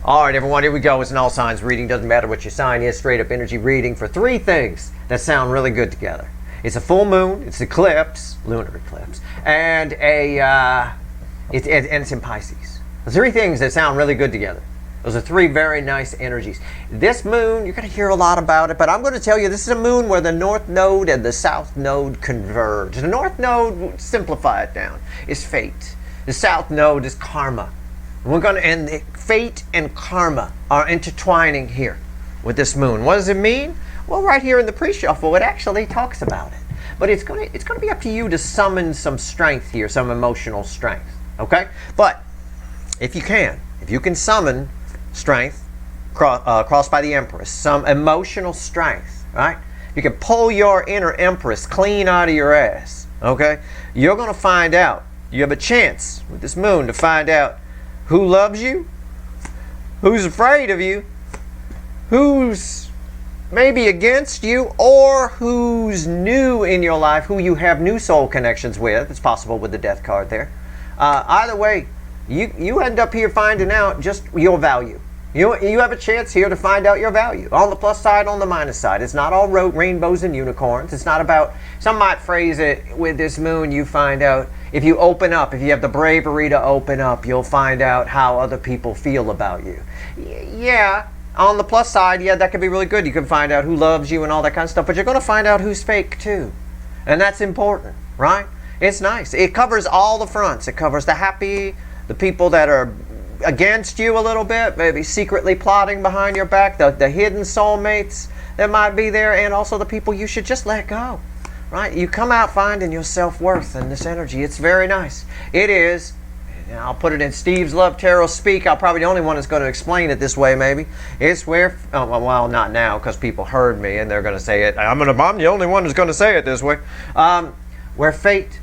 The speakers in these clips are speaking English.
All right, everyone, here we go. It's an all signs reading. Doesn't matter what your sign is. Straight up energy reading for three things that sound really good together. It's a full moon, it's eclipse, lunar eclipse, and it's in Pisces. The three things that sound really good together. Those are three very nice energies. This moon, you're going to hear a lot about it, but I'm going to tell you this is a moon where the north node and the south node converge. The north node, simplify it down, is fate. The south node is karma. And fate and karma are intertwining here with this moon. What does it mean? Well, right here in the pre-shuffle, it actually talks about it. But it's going to be up to you to summon some strength here, some emotional strength. Okay? But if you can summon strength, crossed by the Empress, some emotional strength, right? You can pull your inner Empress clean out of your ass, okay? You're going to find out, you have a chance with this moon to find out who loves you, who's afraid of you, who's maybe against you, or who's new in your life, who you have new soul connections with. It's possible with the death card there. Either way, you end up here finding out just your value. You have a chance here to find out your value. On the plus side, on the minus side. It's not all rainbows and unicorns. It's not about, some might phrase it with this moon, you find out, if you open up, if you have the bravery to open up, you'll find out how other people feel about you. Yeah, on the plus side, yeah, that could be really good. You can find out who loves you and all that kind of stuff, but you're going to find out who's fake too. And that's important, right? It's nice. It covers all the fronts. It covers the happy, the people that are against you a little bit, maybe secretly plotting behind your back, the hidden soulmates that might be there, and also the people you should just let go, right? You come out finding your self-worth in this energy. It's very nice. It is, and I'll put it in Steve's Love Tarot speak. I'm probably the only one that's going to explain it this way, maybe. It's where, well, not now, because people heard me and they're going to say it. I'm the only one who's going to say it this way. Where fate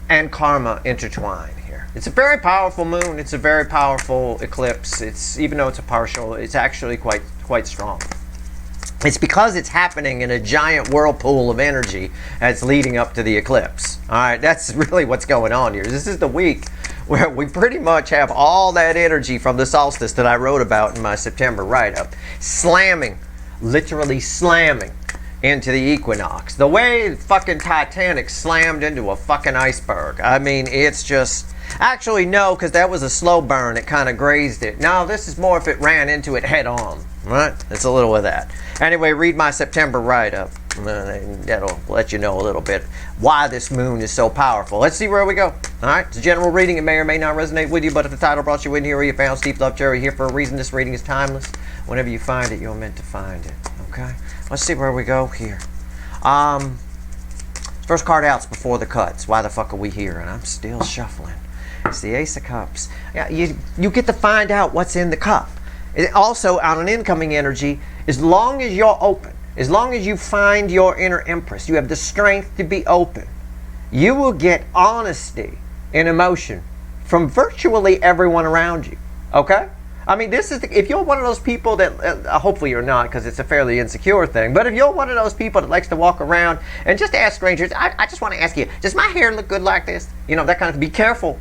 and karma intertwine. It's a very powerful moon. It's a very powerful eclipse. Even though it's a partial, it's actually quite strong. It's because it's happening in a giant whirlpool of energy that's leading up to the eclipse. All right, that's really what's going on here. This is the week where we pretty much have all that energy from the solstice that I wrote about in my September write-up, literally slamming into the equinox. The way fucking Titanic slammed into a fucking iceberg. I mean, it's just... Actually, no, because that was a slow burn. It kind of grazed it. No, this is more if it ran into it head on. Right? It's a little of that. Anyway, read my September write-up. That'll let you know a little bit why this moon is so powerful. Let's see where we go. All right? It's a general reading. It may or may not resonate with you, but if the title brought you in here or you found Steve Love Tarot here for a reason, this reading is timeless. Whenever you find it, you're meant to find it. Okay? Let's see where we go here. First card out's before the cuts. Why the fuck are we here? And I'm still shuffling. It's the Ace of Cups. Yeah, you get to find out what's in the cup. Also, on an incoming energy, as long as you're open, as long as you find your inner Empress, you have the strength to be open, you will get honesty and emotion from virtually everyone around you. Okay? I mean, this is if you're one of those people that, hopefully you're not, because it's a fairly insecure thing, but if you're one of those people that likes to walk around and just ask strangers, I just want to ask you, does my hair look good like this? You know, that kind of, be careful.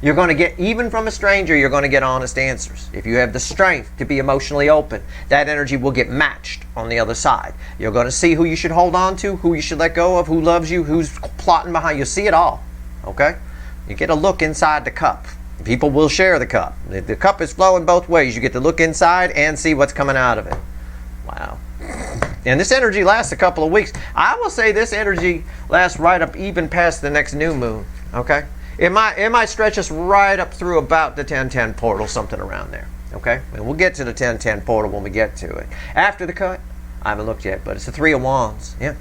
You're going to get, even from a stranger, you're going to get honest answers. If you have the strength to be emotionally open, that energy will get matched on the other side. You're going to see who you should hold on to, who you should let go of, who loves you, who's plotting behind you. You'll see it all, okay? You get a look inside the cup. People will share the cup. The cup is flowing both ways. You get to look inside and see what's coming out of it. Wow. And this energy lasts a couple of weeks. I will say this energy lasts right up even past the next new moon, okay? It might stretch us right up through about the 1010 portal, something around there. Okay? And we'll get to the 1010 portal when we get to it. After the cut, I haven't looked yet, but it's the Three of Wands. Yeah.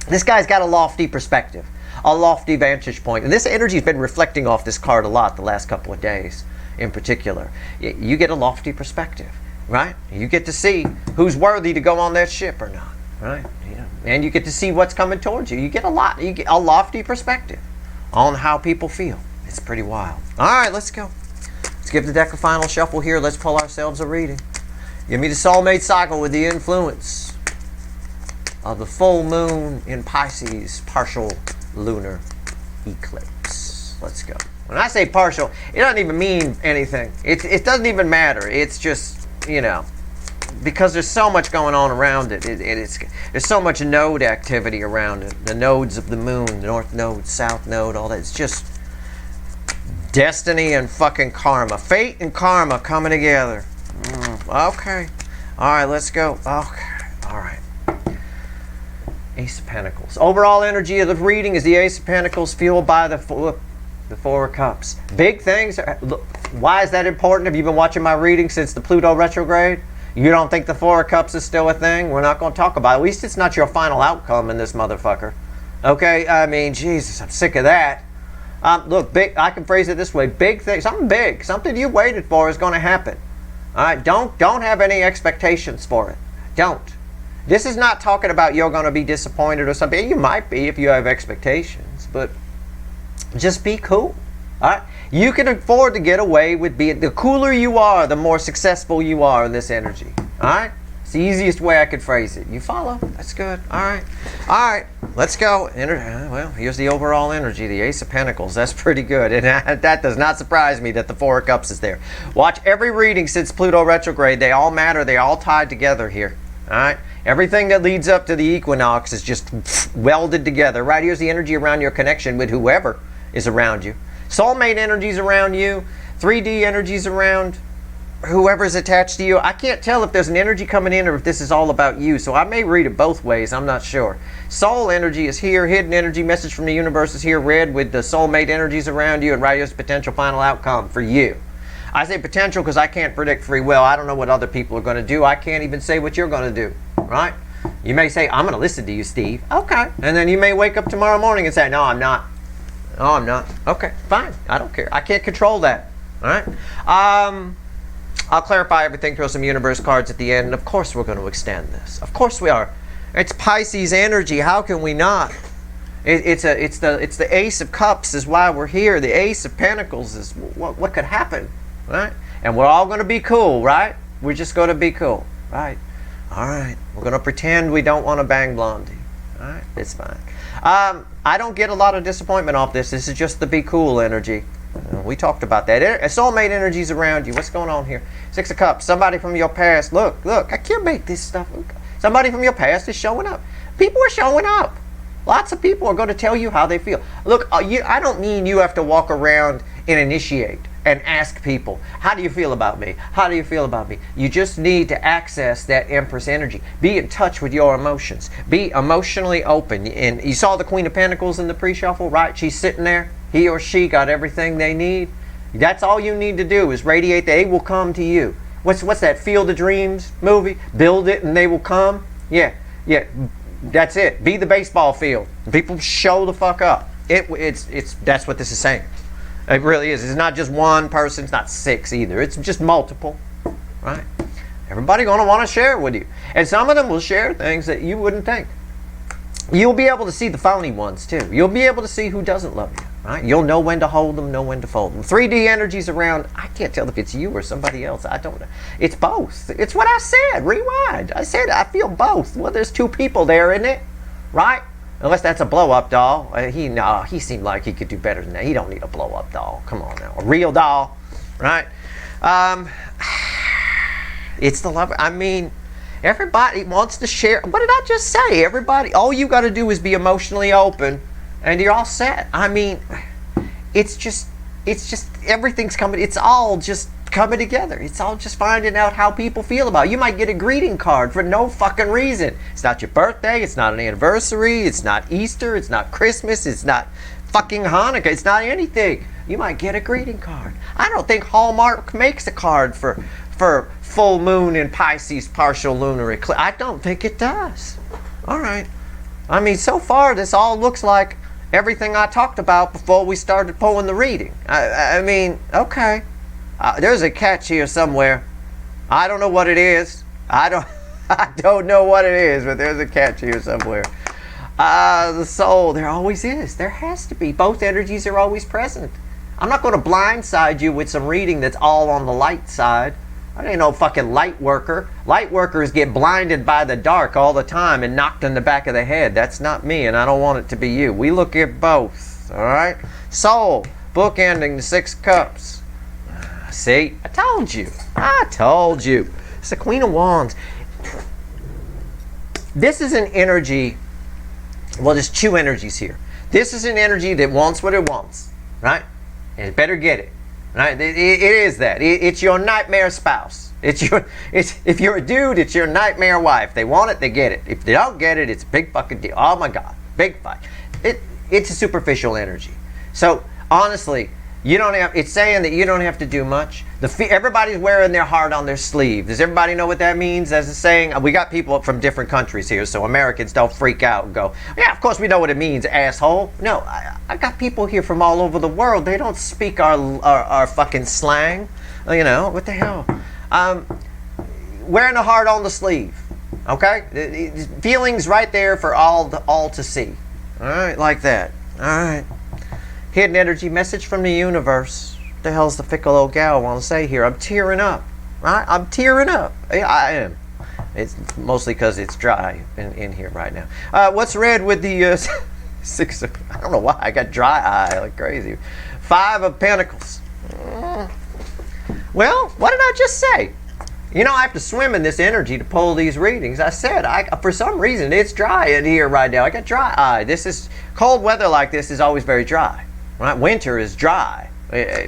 This guy's got a lofty perspective, a lofty vantage point. And this energy's been reflecting off this card a lot the last couple of days in particular. You get a lofty perspective, right? You get to see who's worthy to go on that ship or not, right? Yeah. And you get to see what's coming towards you. You get a lofty perspective on how people feel. It's pretty wild. All right, let's go. Let's give the deck a final shuffle here. Let's pull ourselves a reading. Give me the soulmate cycle with the influence of the full moon in Pisces, partial lunar eclipse. Let's go. When I say partial, it doesn't even mean anything. It doesn't even matter. It's just, you know, because there's so much going on around it. There's so much node activity around it. The nodes of the moon, the north node, south node, all that. It's just destiny and fucking karma. Fate and karma coming together. Okay. All right, let's go. Okay. All right. Ace of Pentacles. Overall energy of the reading is the Ace of Pentacles fueled by the Four of Cups. Big things. Look, why is that important? Have you been watching my reading since the Pluto retrograde? You don't think the Four of Cups is still a thing? We're not going to talk about it. At least it's not your final outcome in this motherfucker. Okay? I mean, Jesus, I'm sick of that. Look, big. I can phrase it this way. Big thing, something big, something you waited for is going to happen. All right? Don't have any expectations for it. Don't. This is not talking about you're going to be disappointed or something. You might be if you have expectations, but just be cool. All right? You can afford to get away with being, the cooler you are, the more successful you are in this energy. All right? It's the easiest way I could phrase it. You follow? That's good. All right. All right. Let's go. Well, here's the overall energy, the Ace of Pentacles. That's pretty good. And that does not surprise me that the Four of Cups is there. Watch every reading since Pluto retrograde. They all matter. They all tied together here. All right? Everything that leads up to the equinox is just welded together. Right here's the energy around your connection with whoever is around you. Soulmate energies around you. 3D energies around whoever's attached to you. I can't tell if there's an energy coming in or if this is all about you. So I may read it both ways. I'm not sure. Soul energy is here. Hidden energy, message from the universe is here. Red with the soulmate energies around you. And right here's potential final outcome for you. I say potential because I can't predict free will. I don't know what other people are going to do. I can't even say what you're going to do. Right? You may say, I'm going to listen to you, Steve. Okay. And then you may wake up tomorrow morning and say, no, I'm not. No, I'm not. Okay, fine. I don't care. I can't control that. All right? I'll clarify everything, throw some universe cards at the end, and of course we're going to extend this. Of course we are. It's Pisces energy. How can we not? It's the Ace of Cups is why we're here. The Ace of Pentacles is what could happen, right? And we're all going to be cool, right? We're just going to be cool, right? All right. We're going to pretend we don't want to bang Blondie. All right? It's fine. I don't get a lot of disappointment off this. This is just the be cool energy. We talked about that. Soulmate energies around you. What's going on here? Six of Cups. Somebody from your past. Look. I can't make this stuff. Somebody from your past is showing up. People are showing up. Lots of people are going to tell you how they feel. Look, I don't mean you have to walk around and initiate and ask people, how do you feel about me? How do you feel about me? You just need to access that Empress energy. Be in touch with your emotions. Be emotionally open. And you saw the Queen of Pentacles in the pre-shuffle, right? She's sitting there. He or she got everything they need. That's all you need to do is radiate. They will come to you. What's that Field of Dreams movie? Build it and they will come. Yeah. That's it. Be the baseball field. People show the fuck up. That's what this is saying. It really is. It's not just one person. It's not six either. It's just multiple, right? Everybody going to want to share it with you. And some of them will share things that you wouldn't think. You'll be able to see the phony ones too. You'll be able to see who doesn't love you, right? You'll know when to hold them, know when to fold them. 3D energies around. I can't tell if it's you or somebody else. I don't know. It's both. It's what I said. Rewind. I said I feel both. Well, there's two people there, isn't it? Right? Unless that's a blow-up doll. He seemed like he could do better than that. He don't need a blow-up doll. Come on now. A real doll, right? It's the love. I mean, everybody wants to share. What did I just say? Everybody, all you got to do is be emotionally open and you're all set. I mean, it's just everything's coming. It's all just coming together. It's all just finding out how people feel about it. You might get a greeting card for no fucking reason. It's not your birthday. It's not an anniversary. It's not Easter. It's not Christmas. It's not fucking Hanukkah. It's not anything. You might get a greeting card. I don't think Hallmark makes a card for full moon in Pisces partial lunar eclipse. I don't think it does. All right. I mean, so far this all looks like everything I talked about before we started pulling the reading. I mean, okay. There's a catch here somewhere. I don't know what it is. I don't know what it is, but there's a catch here somewhere. The soul, there always is. There has to be. Both energies are always present. I'm not going to blindside you with some reading that's all on the light side. I ain't no fucking light worker. Light workers get blinded by the dark all the time and knocked in the back of the head. That's not me, and I don't want it to be you. We look at both, all right? Soul, bookending the Six of Cups. See, I told you. I told you. It's the Queen of Wands. This is an energy, well, there's two energies here. This is an energy that wants what it wants, right? And it better get it, right? It is that. It's your nightmare spouse. If you're a dude, it's your nightmare wife. They want it, they get it. If they don't get it, it's a big fucking deal. Oh my God, big fight. It's a superficial energy. So honestly, you don't have. It's saying that you don't have to do much. Everybody's wearing their heart on their sleeve. Does everybody know what that means? As a saying, we got people from different countries here, so Americans don't freak out and go, "Yeah, of course we know what it means, asshole." No, I got people here from all over the world. They don't speak our fucking slang. You know what the hell? Wearing a heart on the sleeve. Okay, feelings right there for all to see. All right, like that. All right. Hidden energy message from the universe. What the hell's the fickle old gal want to say here? I'm tearing up. Right? I'm tearing up. Yeah, I am. It's mostly because it's dry in here right now. What's red with the six? I don't know why I got dry eye like crazy. 5 of Pentacles. Well, what did I just say? You know, I have to swim in this energy to pull these readings. I said, for some reason, it's dry in here right now. I got dry eye. This is cold weather like this is always very dry. Right? Winter is dry.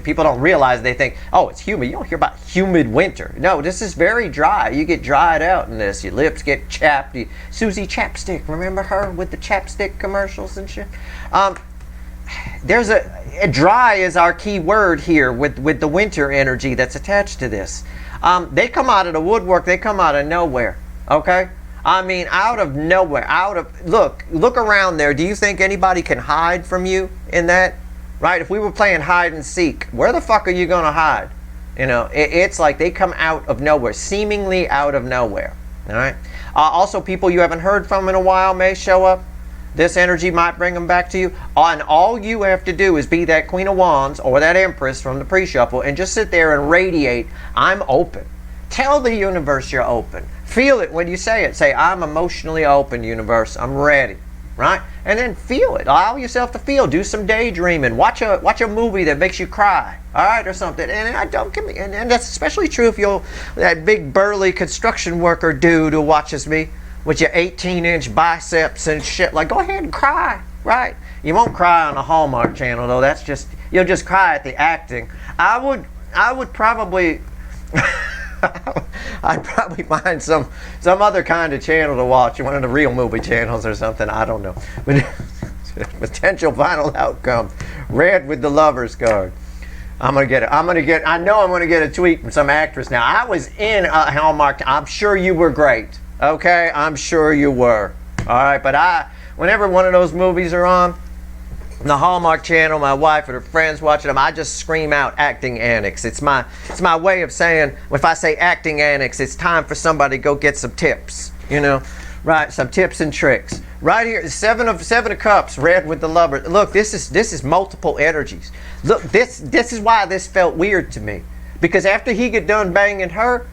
People don't realize. They think, oh, it's humid. You don't hear about humid winter. No, this is very dry. You get dried out in this. Your lips get chapped. Susie Chapstick, remember her with the chapstick commercials and shit? There's dry is our key word here with the winter energy that's attached to this. They come out of the woodwork. They come out of nowhere. Okay? I mean, out of nowhere. Look around there. Do you think anybody can hide from you in that? Right? If we were playing hide and seek, where the fuck are you going to hide? You know, it's like they come out of nowhere, seemingly out of nowhere. All right? Also, people you haven't heard from in a while may show up. This energy might bring them back to you. And all you have to do is be that Queen of Wands or that Empress from the pre-shuffle and just sit there and radiate, I'm open. Tell the universe you're open. Feel it when you say it. Say, I'm emotionally open, universe. I'm ready. Right? And then feel it. Allow yourself to feel. Do some daydreaming. Watch a movie that makes you cry. All right, or something. And and that's especially true if you're that big burly construction worker dude who watches me with your 18-inch biceps and shit. Like, go ahead and cry. Right? You won't cry on a Hallmark channel though. That's just, you'll just cry at the acting. I would probably I'd probably find some other kind of channel to watch, one of the real movie channels or something. I don't know. But potential final outcome, red with the Lovers card. I know I'm gonna get a tweet from some actress now. I was in a Hallmark. I'm sure you were great. Okay, I'm sure you were. All right, but whenever one of those movies are on the Hallmark channel, my wife and her friends watching them, I just scream out acting annex. It's my way of saying, if I say acting annex, it's time for somebody to go get some tips, you know, right? Some tips and tricks. Right here, seven of Cups, red with the Lover. Look, this is multiple energies. Look, this is why this felt weird to me, because after he get done banging her,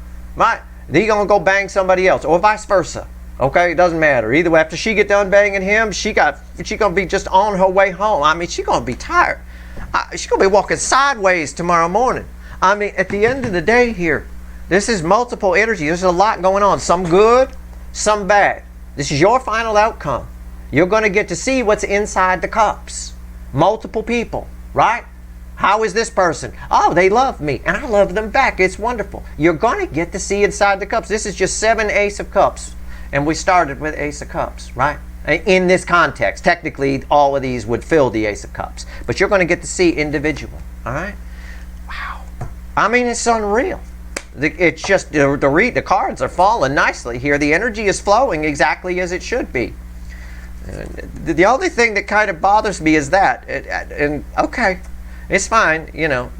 he gonna go bang somebody else, or vice versa. Okay, it doesn't matter. Either way, after she get done banging him, she gonna be just on her way home. I mean, she gonna be tired. She gonna be walking sideways tomorrow morning. I mean, at the end of the day here, this is multiple energy. There's a lot going on. Some good, some bad. This is your final outcome. You're gonna get to see what's inside the cups. Multiple people, right? How is this person? Oh, they love me, and I love them back. It's wonderful. You're gonna get to see inside the cups. This is just 7 Ace of Cups. And we started with Ace of Cups, right? In this context, technically, all of these would fill the Ace of Cups. But you're going to get to see individual, all right? Wow. I mean, it's unreal. It's just, the cards are falling nicely here. The energy is flowing exactly as it should be. The only thing that kind of bothers me is that. And okay, it's fine, you know.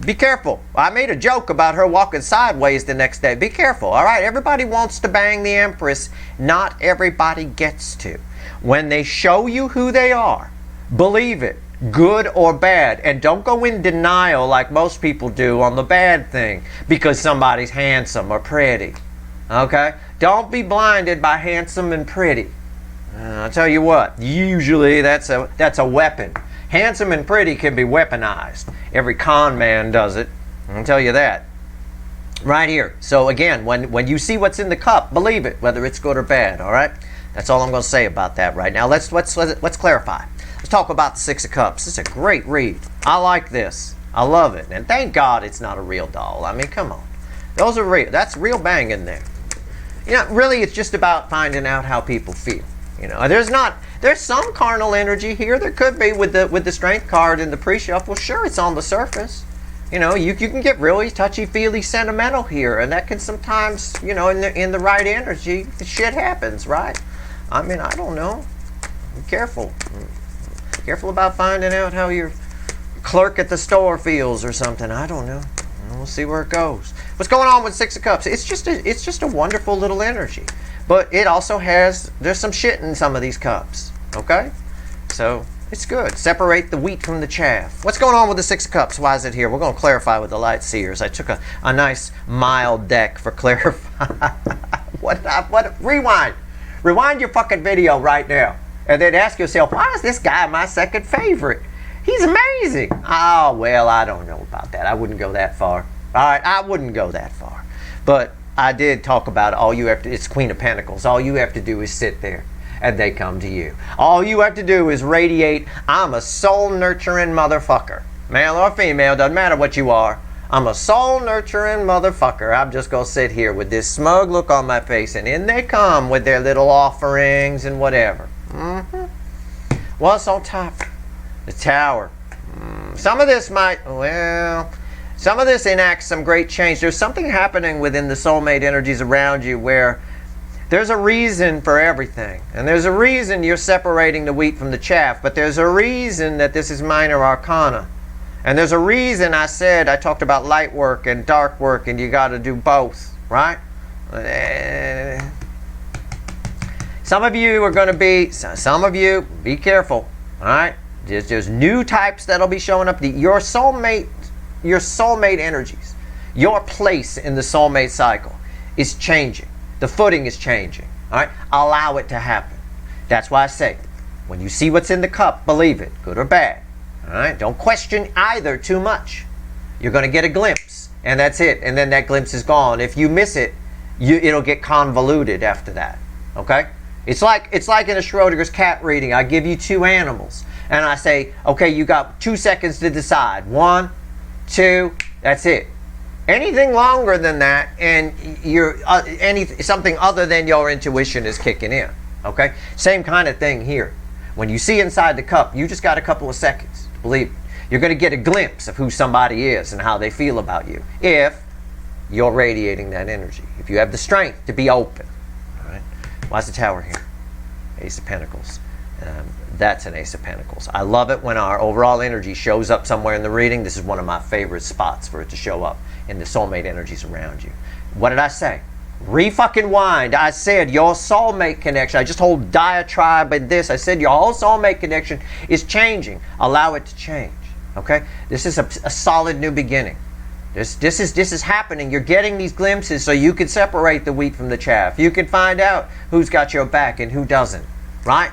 Be careful. I made a joke about her walking sideways the next day. Be careful, all right? Everybody wants to bang the Empress. Not everybody gets to. When they show you who they are, believe it, good or bad. And don't go in denial like most people do on the bad thing because somebody's handsome or pretty, okay? Don't be blinded by handsome and pretty. I'll tell you what, usually that's a weapon. Handsome and pretty can be weaponized. Every con man does it. I'll tell you that. Right here. So again, when you see what's in the cup, believe it, whether it's good or bad. All right. That's all I'm going to say about that right now. Let's clarify. Let's talk about the Six of Cups. This is a great read. I like this. I love it. And thank God it's not a real doll. I mean, come on. Those are real. That's real bang in there. You know, really, it's just about finding out how people feel. You know, there's some carnal energy here. There could be with the Strength card in the pre-shuffle. Sure, it's on the surface. You know, you can get really touchy-feely sentimental here, and that can sometimes, you know, in the right energy, shit happens, right? I mean, I don't know. Be careful. Careful about finding out how your clerk at the store feels or something. I don't know. We'll see where it goes. What's going on with Six of Cups? It's just a wonderful little energy. But it also there's some shit in some of these cups. Okay? So it's good. Separate the wheat from the chaff. What's going on with the Six of Cups? Why is it here? We're going to clarify with the light seers. I took a nice mild deck for clarify. Rewind. Rewind your fucking video right now. And then ask yourself, why is this guy my second favorite? He's amazing. Oh, well, I don't know about that. I wouldn't go that far. All right, I wouldn't go that far. But I did talk about it's Queen of Pentacles. All you have to do is sit there and they come to you. All you have to do is radiate, I'm a soul nurturing motherfucker. Male or female, doesn't matter what you are. I'm a soul nurturing motherfucker. I'm just going to sit here with this smug look on my face, and in they come with their little offerings and whatever. What's on top? The Tower. Some of this some of this enacts some great change. There's something happening within the soulmate energies around you where there's a reason for everything. And there's a reason you're separating the wheat from the chaff, but there's a reason that this is minor arcana. And there's a reason I talked about light work and dark work, and you got to do both, right? Some of you are going to be careful, all right? There's new types that'll be showing up. Your soulmate energies, your place in the soulmate cycle is changing. The footing is changing, all right? Allow it to happen. That's why I say, when you see what's in the cup, believe it, good or bad. All right, don't question either too much. You're going to get a glimpse, and that's it. And then that glimpse is gone. If you miss it, it'll get convoluted after that. Okay? It's like in a Schrodinger's cat reading. I give you two animals, and I say, okay, you got 2 seconds to decide. 1, 2, that's it. Anything longer than that, and something other than your intuition is kicking in. Okay? Same kind of thing here. When you see inside the cup, you just got a couple of seconds. Believe me. You're going to get a glimpse of who somebody is and how they feel about you if you're radiating that energy. If you have the strength to be open. All right? Why's the Tower here? Ace of Pentacles. That's an Ace of Pentacles. I love it when our overall energy shows up somewhere in the reading. This is one of my favorite spots for it to show up in the soulmate energies around you. What did I say? Re-fucking-wind. I said your soulmate connection. I just hold diatribe in this. I said your whole soulmate connection is changing. Allow it to change. Okay? This is a solid new beginning. This is happening. You're getting these glimpses so you can separate the wheat from the chaff. You can find out who's got your back and who doesn't. Right?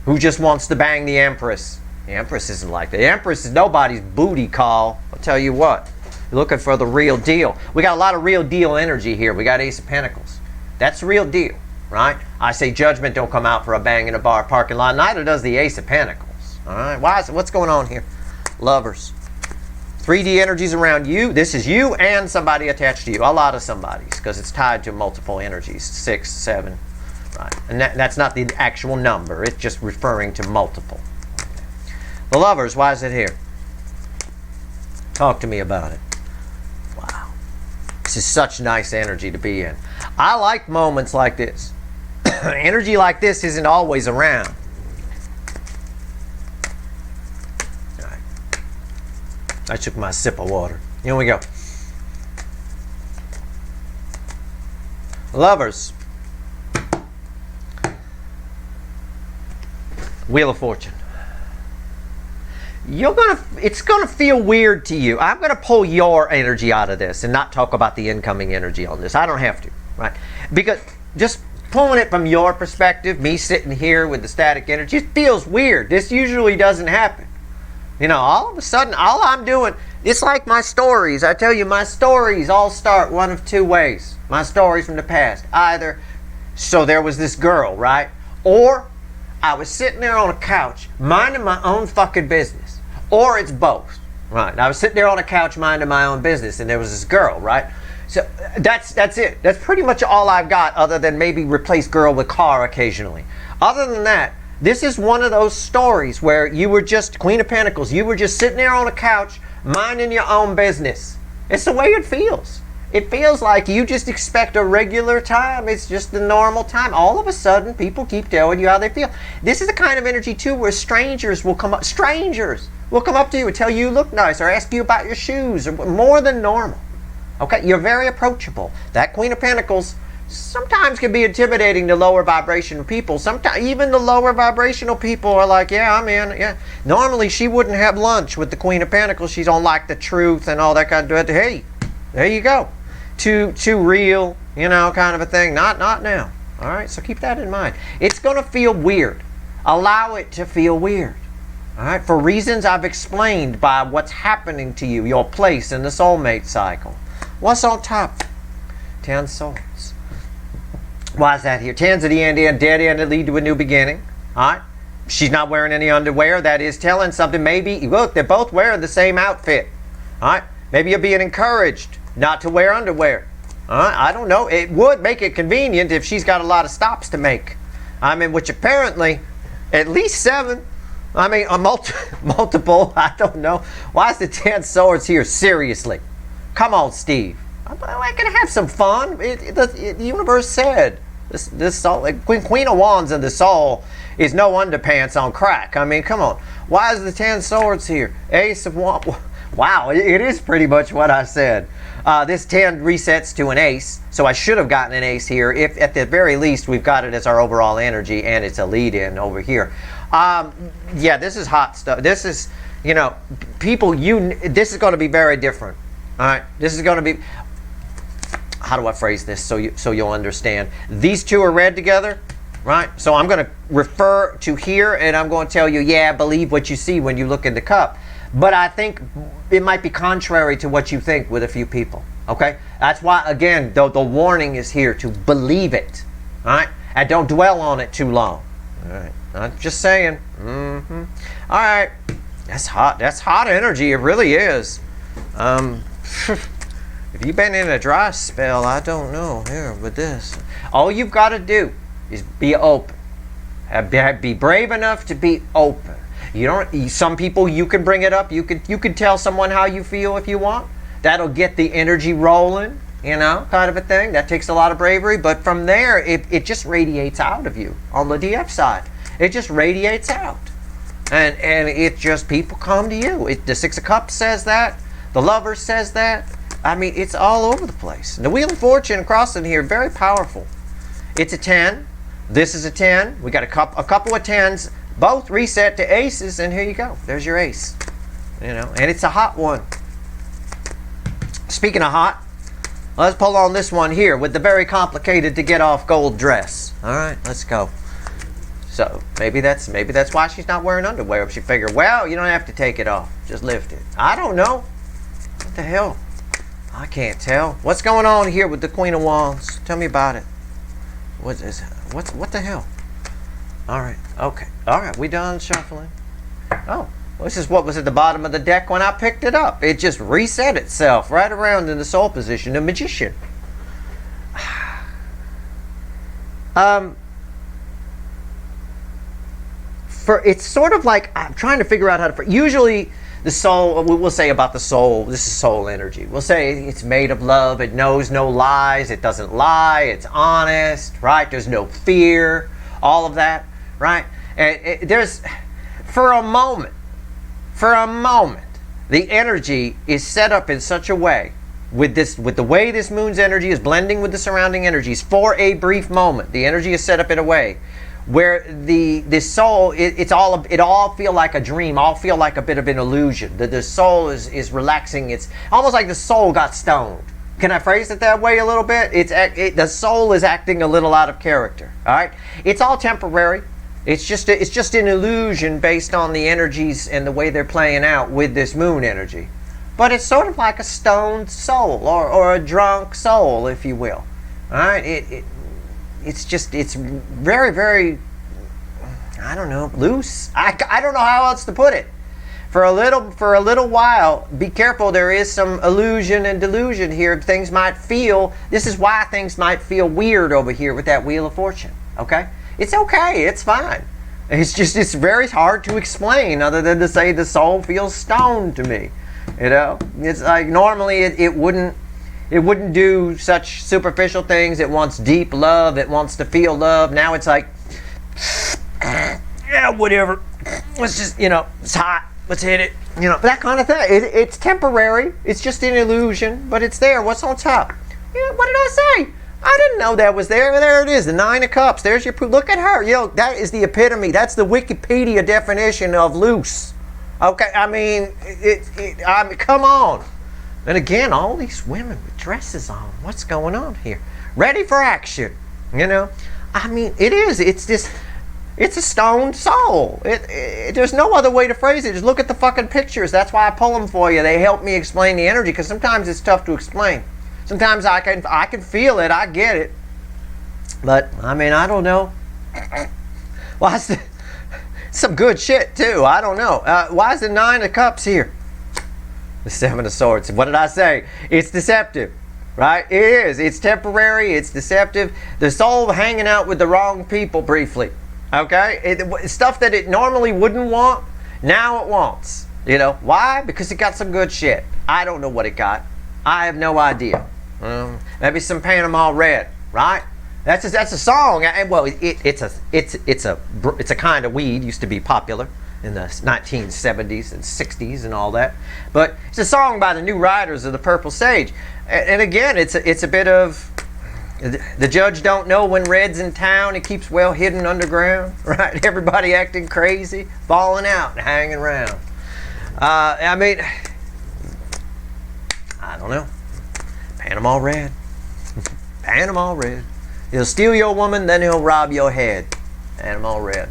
Who just wants to bang the Empress. The Empress isn't like that. The Empress is nobody's booty call. I'll tell you what. You're looking for the real deal. We got a lot of real deal energy here. We got Ace of Pentacles. That's the real deal, right? I say judgment don't come out for a bang in a bar parking lot. Neither does the Ace of Pentacles. All right? What's going on here? Lovers. 3D energies around you. This is you and somebody attached to you. A lot of somebodies, because it's tied to multiple energies. 6, 7. Right. And that's not the actual number. It's just referring to multiple. The Lovers. Why is it here? Talk to me about it. Wow. This is such nice energy to be in. I like moments like this. Energy like this isn't always around. All right. I took my sip of water. Here we go. Lovers. Wheel of Fortune. It's gonna feel weird to you. I'm gonna pull your energy out of this and not talk about the incoming energy on this. I don't have to, right? Because just pulling it from your perspective, me sitting here with the static energy, it feels weird. This usually doesn't happen, You know, all of a sudden, all I'm doing, it's like my stories. I tell you, my stories all start one of two ways. My stories from the past. Either, so there was this girl, right? Or I was sitting there on a couch minding my own fucking business. Or it's both, right? I was sitting there on a couch minding my own business and there was this girl, right? So that's it. That's pretty much all I've got, other than maybe replace girl with car occasionally. Other than that, this is one of those stories where you were just, Queen of Pentacles, you were just sitting there on a couch minding your own business. It's the way it feels. It feels like you just expect a regular time. It's just the normal time. All of a sudden, people keep telling you how they feel. This is the kind of energy, too, where strangers will come up. Strangers will come up to you and tell you look nice, or ask you about your shoes, or more than normal. Okay, you're very approachable. That Queen of Pentacles sometimes can be intimidating to lower vibrational people. Sometimes even the lower vibrational people are like, yeah, I'm in. Yeah. Normally she wouldn't have lunch with the Queen of Pentacles. She's on like the truth and all that kind of. Hey, there you go. Too real, you know, kind of a thing. Not now. All right, so keep that in mind. It's going to feel weird. Allow it to feel weird. All right, for reasons I've explained by what's happening to you, your place in the soulmate cycle. What's on top? 10 swords. Why is that here? 10's at the end, dead end that lead to a new beginning. All right. She's not wearing any underwear. That is telling something. Maybe, look, they're both wearing the same outfit. All right. Maybe you're being encouraged not to wear underwear. All right. I don't know. It would make it convenient if she's got a lot of stops to make. I mean, which apparently, at least 7. I mean, a multiple. I don't know. Why is the 10 swords here? Seriously. Come on, Steve. I can have some fun. The universe said this soul, like Queen of Wands in the soul is no underpants on crack. I mean, come on. Why is the 10 swords here? Ace of Wands. Wow, it is pretty much what I said. This 10 resets to an ace, so I should have gotten an ace here. If at the very least we've got it as our overall energy, and it's a lead-in over here. Yeah, this is hot stuff. This is, you know, people. This is going to be very different. All right, this is going to be. How do I phrase this so you'll understand? These two are read together, right? So I'm going to refer to here, and I'm going to tell you, yeah, believe what you see when you look in the cup. But I think it might be contrary to what you think with a few people, okay? That's why, again, the warning is here to believe it, all right? And don't dwell on it too long, all right? I'm just saying. All right, that's hot. That's hot energy. It really is. If you've been in a dry spell, I don't know. Here with this, all you've got to do is be open. Be brave enough to be open. You don't. Some people, you can bring it up. You could tell someone how you feel if you want. That'll get the energy rolling. You know, kind of a thing. That takes a lot of bravery. But from there, it just radiates out of you. On the DF side, it just radiates out, and it just, people come to you. The 6 of Cups says that. The Lover says that. I mean, it's all over the place. And the Wheel of Fortune across in here, very powerful. It's a 10. This is a 10. We got a couple of 10s. Both reset to aces, and here you go. There's your ace. You know, and it's a hot one. Speaking of hot, let's pull on this one here with the very complicated to get off gold dress. All right, let's go. So maybe that's why she's not wearing underwear. She figured, well, you don't have to take it off. Just lift it. I don't know. What the hell? I can't tell. What's going on here with the Queen of Wands? Tell me about it. What the hell? All right. Okay. All right. We done shuffling. Oh, this is what was at the bottom of the deck when I picked it up. It just reset itself right around in the soul position. The Magician. It's sort of like, I'm trying to figure out how to. Usually, the soul, we'll say about the soul, this is soul energy. We'll say it's made of love, it knows no lies, it doesn't lie, it's honest, right? There's no fear, all of that, right? And there's, for a moment, the energy is set up in such a way, with the way this moon's energy is blending with the surrounding energies, for a brief moment, the energy is set up in a way where the soul, it all feel like a dream, all feel like a bit of an illusion. The soul is relaxing. It's almost like the soul got stoned. Can I phrase it that way a little bit? The soul is acting a little out of character. All right, it's all temporary. It's just an illusion based on the energies and the way they're playing out with this moon energy. But it's sort of like a stoned soul, or a drunk soul, if you will. All right, it's very, very, I don't know, loose. I don't know how else to put it. For a little while, be careful. There is some illusion and delusion here. Things might feel. This is why things might feel weird over here with that Wheel of Fortune. Okay, it's okay. It's fine. It's very hard to explain, other than to say the soul feels stoned to me. You know, it's like normally it wouldn't do such superficial things. It wants deep love. It wants to feel love. Now it's like, yeah, whatever. Let's just, it's hot. Let's hit it. That kind of thing. It's temporary. It's just an illusion, but it's there. What's on top? Yeah, what did I say? I didn't know that was there. There it is, the Nine of Cups. There's your proof. Look at her. That is the epitome. That's the Wikipedia definition of loose. Okay, I mean, come on. And again, all these women with dresses on. What's going on here? Ready for action. I mean, it is. It's a stoned soul. There's no other way to phrase it. Just look at the fucking pictures. That's why I pull them for you. They help me explain the energy, because sometimes it's tough to explain. Sometimes I can feel it. I get it. But, I mean, I don't know. Well, some good shit, too. I don't know. Why is the Nine of Cups here? The Seven of Swords. What did I say? It's deceptive. Right? It is. It's temporary. It's deceptive. The soul hanging out with the wrong people briefly. Okay? Stuff that it normally wouldn't want, now it wants. Why? Because it got some good shit. I don't know what it got. I have no idea. Maybe some Panama Red, right? That's a song. Well, it's a kind of weed. Used to be popular in the 1970s and 60s and all that. But it's a song by the New Riders of the Purple Sage. And again, it's a bit of, the judge don't know when red's in town. It keeps well hidden underground, right? Everybody acting crazy, falling out and hanging around. I mean, I don't know. Panama Red. Panama Red. He'll steal your woman, then he'll rob your head. Panama Red.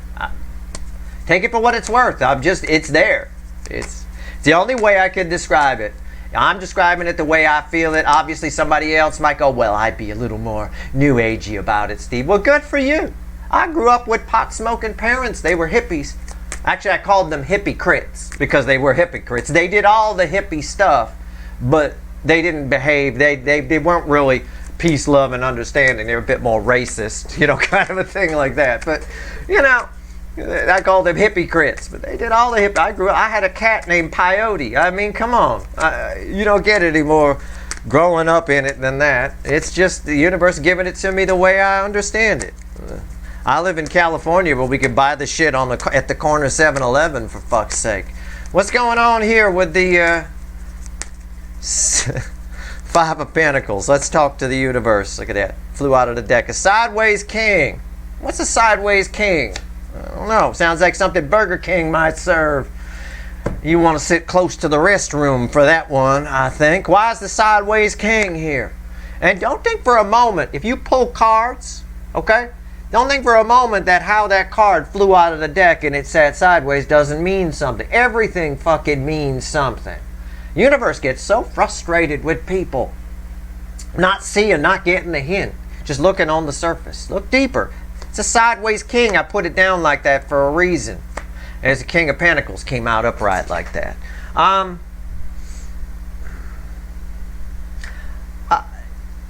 Take it for what it's worth. It's there. It's the only way I can describe it. I'm describing it the way I feel it. Obviously, somebody else might go, well, I'd be a little more new agey about it, Steve. Well, good for you. I grew up with pot-smoking parents. They were hippies. Actually, I called them hippie crits because they were hypocrites. They did all the hippie stuff, but they didn't behave. They weren't really peace, love, and understanding. They were a bit more racist, kind of a thing like that. But, I call them hippie crits, but they did all the hippie. I had a cat named Peyote. I mean, come on. You don't get any more growing up in it than that. It's just the universe giving it to me the way I understand it. I live in California, but we could buy the shit at the corner 7-Eleven, for fuck's sake. What's going on here with the Five of Pentacles? Let's talk to the universe. Look at that. Flew out of the deck. A sideways king. What's a sideways king? I don't know. Sounds like something Burger King might serve. You want to sit close to the restroom for that one, I think. Why is the sideways king here? And don't think for a moment, if you pull cards, okay? Don't think for a moment that how that card flew out of the deck and it sat sideways doesn't mean something. Everything fucking means something. Universe gets so frustrated with people not seeing, not getting the hint, just looking on the surface. Look deeper. It's a sideways king. I put it down like that for a reason. As the King of Pentacles came out upright like that.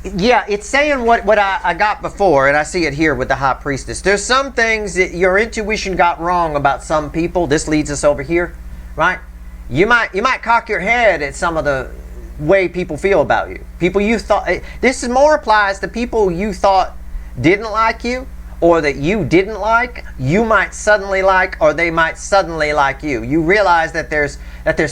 Yeah, it's saying what I got before, and I see it here with the High Priestess. There's some things that your intuition got wrong about some people. This leads us over here, right? You might cock your head at some of the way people feel about you. People you thought, this more applies to people you thought didn't like you, or that you didn't like, you might suddenly like, or they might suddenly like you. You realize that there's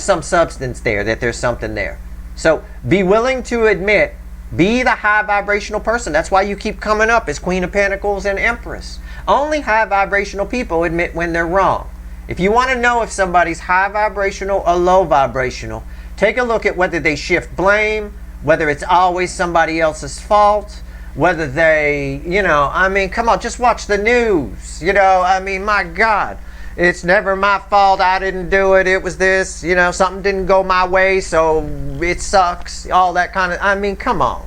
some substance there, that there's something there. So be willing to admit, be the high vibrational person. That's why you keep coming up as Queen of Pentacles and Empress. Only high vibrational people admit when they're wrong. If you want to know if somebody's high vibrational or low vibrational, take a look at whether they shift blame, whether it's always somebody else's fault, whether they, you know, I mean, come on, just watch the news. You know, I mean, my God. It's never my fault, I didn't do it, it was this, you know, something didn't go my way, so it sucks, all that kind of, I mean, come on.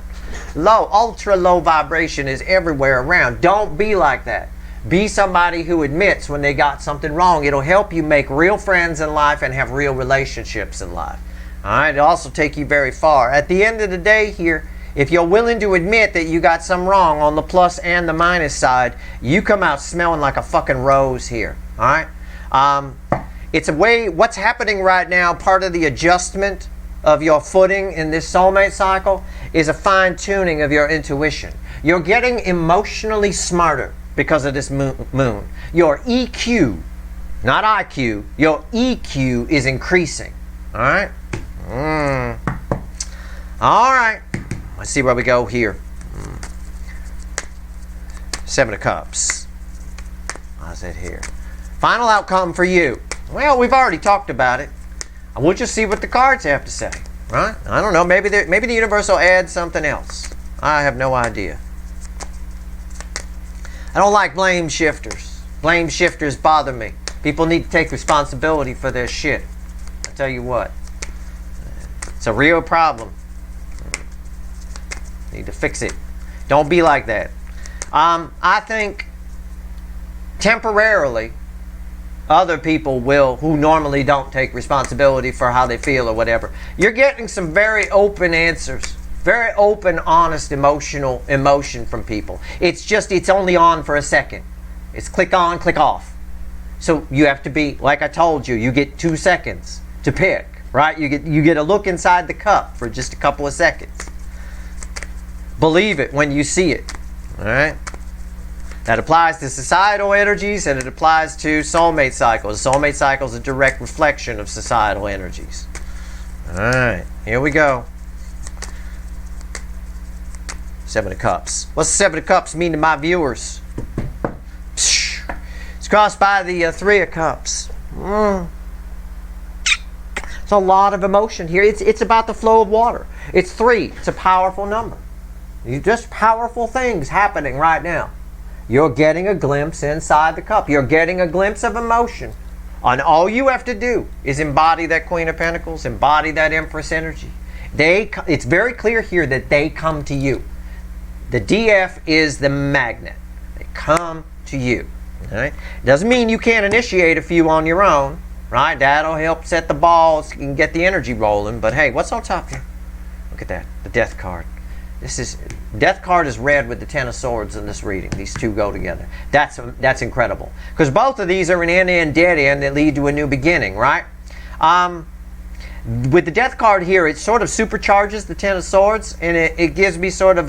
Low, ultra low vibration is everywhere around. Don't be like that. Be somebody who admits when they got something wrong. It'll help you make real friends in life and have real relationships in life. All right, it'll also take you very far. At the end of the day here, if you're willing to admit that you got some wrong on the plus and the minus side, you come out smelling like a fucking rose here. All right? It's a way, what's happening right now, part of the adjustment of your footing in this soulmate cycle is a fine-tuning of your intuition. You're getting emotionally smarter because of this moon. Your EQ, not IQ, your EQ is increasing. All right? All right. Let's see where we go here. 7 of Cups. How's it here? Final outcome for you. Well, we've already talked about it. We'll just see what the cards have to say, right? I don't know. Maybe the universe will add something else. I have no idea. I don't like blame shifters. Blame shifters bother me. People need to take responsibility for their shit. I tell you what. It's a real problem. Need to fix it. Don't be like that. I think temporarily other people will, who normally don't take responsibility for how they feel or whatever. You're getting some very open answers. Very open, honest, emotion from people. It's only on for a second. It's click on, click off. So you have to be, like I told you, you get 2 seconds to pick, right? You get a look inside the cup for just a couple of seconds. Believe it when you see it, all right? That applies to societal energies and it applies to soulmate cycles. Soulmate cycle is a direct reflection of societal energies. All right, here we go. 7 of Cups. What's the 7 of Cups mean to my viewers? It's crossed by the 3 of Cups. It's a lot of emotion here. It's about the flow of water. It's 3. It's a powerful number. Just powerful things happening right now. You're getting a glimpse inside the cup. You're getting a glimpse of emotion. And all you have to do is embody that Queen of Pentacles, embody that Empress energy. It's very clear here that they come to you. The DF is the magnet. They come to you. Right? Doesn't mean you can't initiate a few on your own. Right? That'll help set the balls and get the energy rolling. But hey, what's on top here? Look at that. The Death card. Death card is red with the 10 of Swords in this reading. These two go together. That's incredible. Because both of these are an end-end, dead-end that lead to a new beginning, right? With the Death card here, it sort of supercharges the 10 of Swords, and it gives me sort of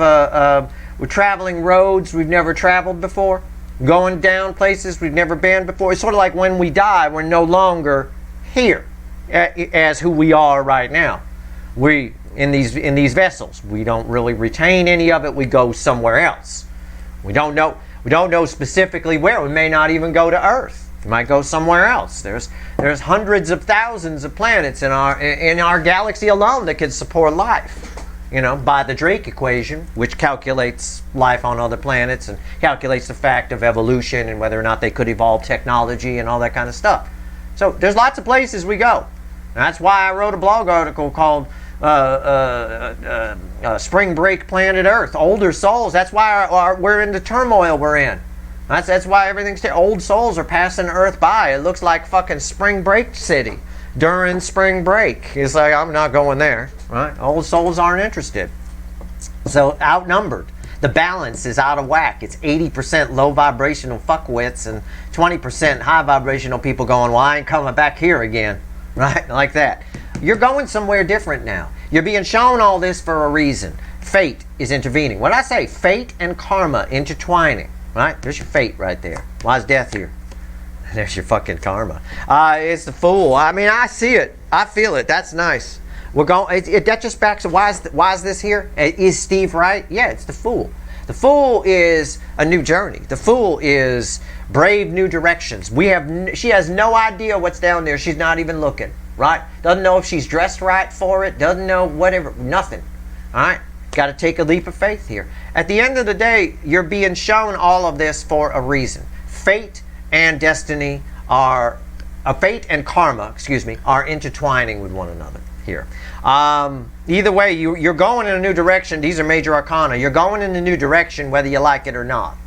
we're traveling roads we've never traveled before, going down places we've never been before. It's sort of like when we die, we're no longer here as who we are right now. In these vessels, we don't really retain any of it. We go somewhere else. We don't know specifically where. We may not even go to Earth. We might go somewhere else. There's hundreds of thousands of planets in our galaxy alone that could support life. You know, by the Drake equation, which calculates life on other planets and calculates the fact of evolution and whether or not they could evolve technology and all that kind of stuff. So there's lots of places we go. And that's why I wrote a blog article called Spring Break Planet Earth, Older Souls. That's why we're in the turmoil we're in. That's why everything's old souls are passing Earth by. It looks like fucking Spring Break City during spring break. It's like, I'm not going there, right? Old souls aren't interested. So outnumbered. The balance is out of whack. It's 80% low vibrational fuckwits and 20% high vibrational people going, well, I ain't coming back here again, right? Like that. You're going somewhere different now. You're being shown all this for a reason. Fate is intervening. When I say fate and karma intertwining, right? There's your fate right there. Why is death here? There's your fucking karma. It's the Fool. I mean, I see it. I feel it. That's nice. We're going. That just backs up. Why is this here? Is Steve right? Yeah, it's the Fool. The Fool is a new journey. The Fool is brave new directions. She has no idea what's down there. She's not even looking. Right? Doesn't know if she's dressed right for it. Doesn't know whatever. Nothing. All right? Got to take a leap of faith here. At the end of the day, you're being shown all of this for a reason. Fate and destiny are, fate and karma, excuse me, are intertwining with one another here. Either way, you're going in a new direction. These are major arcana. You're going in a new direction whether you like it or not.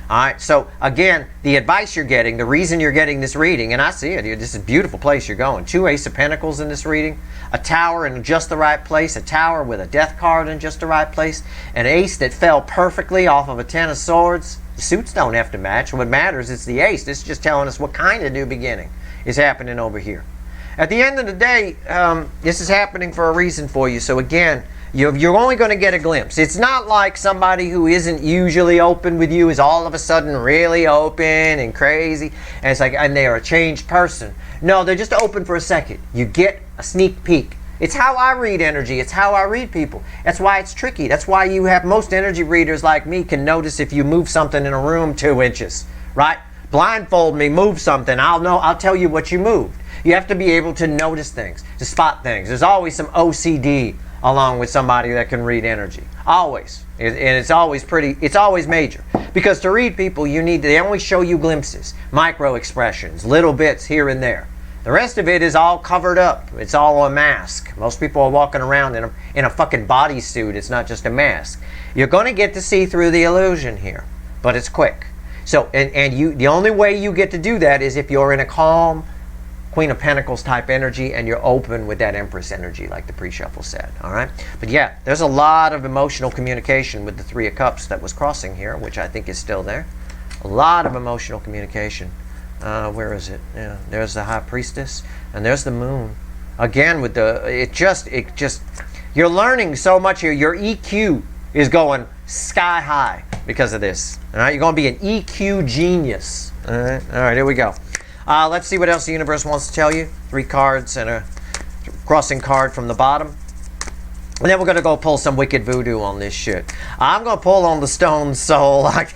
All right, so again, the advice you're getting, the reason you're getting this reading, and I see it here, this is a beautiful place you're going. 2 Ace of Pentacles in this reading, a tower in just the right place, a tower with a death card in just the right place, an ace that fell perfectly off of a 10 of swords. The suits don't have to match. What matters is the ace. This is just telling us what kind of new beginning is happening over here. At the end of the day, this is happening for a reason for you. So again, you're only going to get a glimpse. It's not like somebody who isn't usually open with you is all of a sudden really open and crazy, and it's like, and they're a changed person. No, they're just open for a second. You get a sneak peek. It's how I read energy. It's how I read people. That's why it's tricky. That's why you have most energy readers like me can notice if you move something in a room 2 inches, right? Blindfold me, move something. I'll tell you what you moved. You have to be able to notice things, to spot things. There's always some OCD along with somebody that can read energy. Always. And it's always major. Because to read people, they only show you glimpses, micro expressions, little bits here and there. The rest of it is all covered up. It's all a mask. Most people are walking around in a fucking bodysuit. It's not just a mask. You're going to get to see through the illusion here, but it's quick. So, the only way you get to do that is if you're in a calm, Queen of Pentacles type energy and you're open with that Empress energy like the pre-shuffle said, all right? But yeah, there's a lot of emotional communication with the 3 of Cups that was crossing here, which I think is still there. A lot of emotional communication. Where is it? Yeah, there's the High Priestess and there's the Moon. Again with you're learning so much here. Your EQ is going sky high because of this. All right, you're going to be an EQ genius. All right, here we go. Let's see what else the universe wants to tell you. 3 cards and a crossing card from the bottom. And then we're going to go pull some wicked voodoo on this shit. I'm going to pull on the stone soul. I've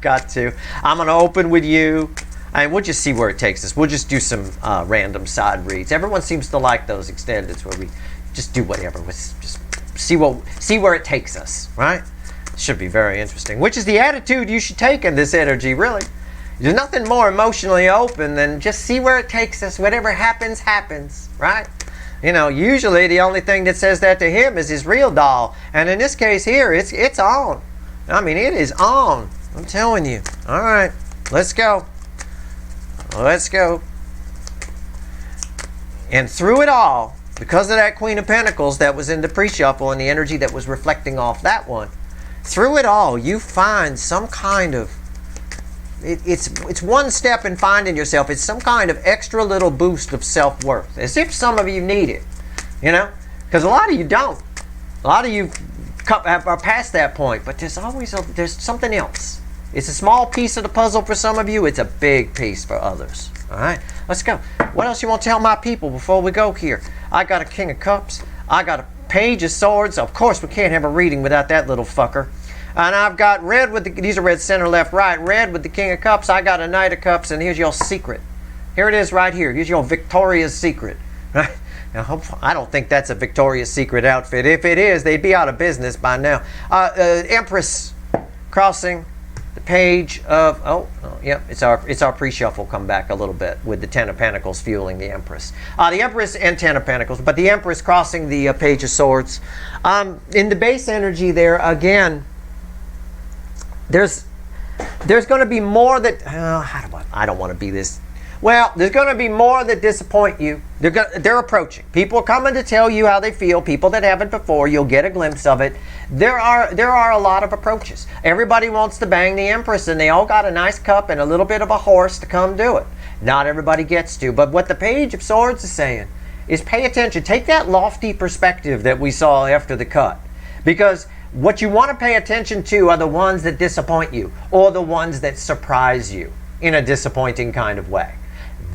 got to. I'm going to open with you. And we'll just see where it takes us. We'll just do some random side reads. Everyone seems to like those extended where we just do whatever. Just see where it takes us, right? Should be very interesting. Which is the attitude you should take in this energy, really. There's nothing more emotionally open than just see where it takes us. Whatever happens, happens, right? You know, usually the only thing that says that to him is his real doll. And in this case here, it's on. I mean, it is on. I'm telling you. All right, let's go. Let's go. And through it all, because of that Queen of Pentacles that was in the pre-shuffle and the energy that was reflecting off that one, through it all, you find some kind of it's one step in finding yourself. It's some kind of extra little boost of self-worth, as if some of you need it, you know, because a lot of you don't. A lot of you are past that point, but there's something else. It's a small piece of the puzzle for some of you. It's a big piece for others. All right, let's go. What else you want to tell my people before we go here? I got a King of Cups. I got a Page of Swords. Of course, we can't have a reading without that little fucker. And I've got red with these are red center, left, right. Red with the King of Cups. I got a Knight of Cups, and here's your secret. Here it is right here. Here's your Victoria's Secret. Right? Now, I don't think that's a Victoria's Secret outfit. If it is, they'd be out of business by now. Empress crossing the Page of yep, it's our pre-shuffle come back a little bit with the 10 of Pentacles fueling the Empress. The Empress and 10 of Pentacles, but the Empress crossing the Page of Swords. In the base energy there again. There's going to be more that I don't want to be this. Well, there's going to be more that disappoint you. They're approaching. People are coming to tell you how they feel. People that haven't before, you'll get a glimpse of it. There are a lot of approaches. Everybody wants to bang the Empress, and they all got a nice cup and a little bit of a horse to come do it. Not everybody gets to. But what the Page of Swords is saying is pay attention. Take that lofty perspective that we saw after the cut, because what you want to pay attention to are the ones that disappoint you or the ones that surprise you in a disappointing kind of way.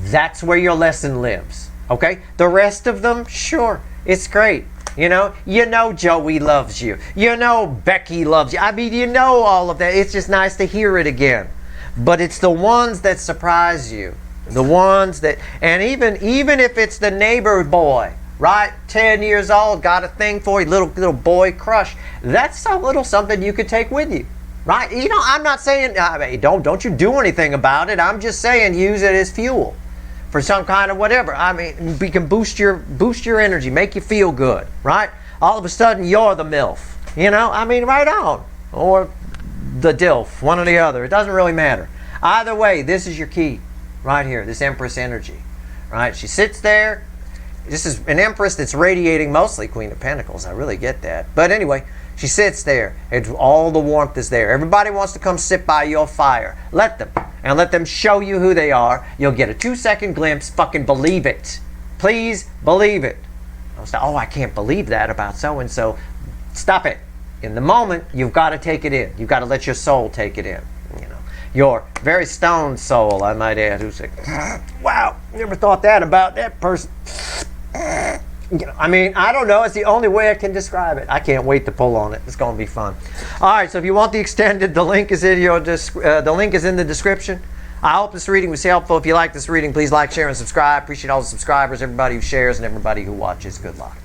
That's where your lesson lives, okay? The rest of them, sure, it's great. You know Joey loves you. You know Becky loves you. I mean, you know all of that. It's just nice to hear it again. But it's the ones that surprise you. The ones that, and even if it's the neighbor boy right? 10 years old, got a thing for you, little boy crush. That's a little something you could take with you, right? You know, I'm not saying don't you do anything about it. I'm just saying use it as fuel for some kind of whatever. I mean, we can boost your energy, make you feel good, right? All of a sudden, you're the MILF. You know, I mean, right on, or the DILF, one or the other. It doesn't really matter. Either way, this is your key, right here. This Empress energy, right? She sits there. This is an Empress that's radiating mostly Queen of Pentacles. I really get that. But anyway, she sits there, and all the warmth is there. Everybody wants to come sit by your fire. Let them. And let them show you who they are. You'll get a 2-second glimpse. Fucking believe it. Please believe it. Oh, I can't believe that about so-and-so. Stop it. In the moment, you've got to take it in. You've got to let your soul take it in. You know, your very stoned soul, I might add, who's like, wow, never thought that about that person. You know, I mean, I don't know. It's the only way I can describe it. I can't wait to pull on it. It's going to be fun. All right, so if you want the extended, the link is in the description. I hope this reading was helpful. If you like this reading, please like, share, and subscribe. Appreciate all the subscribers, everybody who shares, and everybody who watches. Good luck.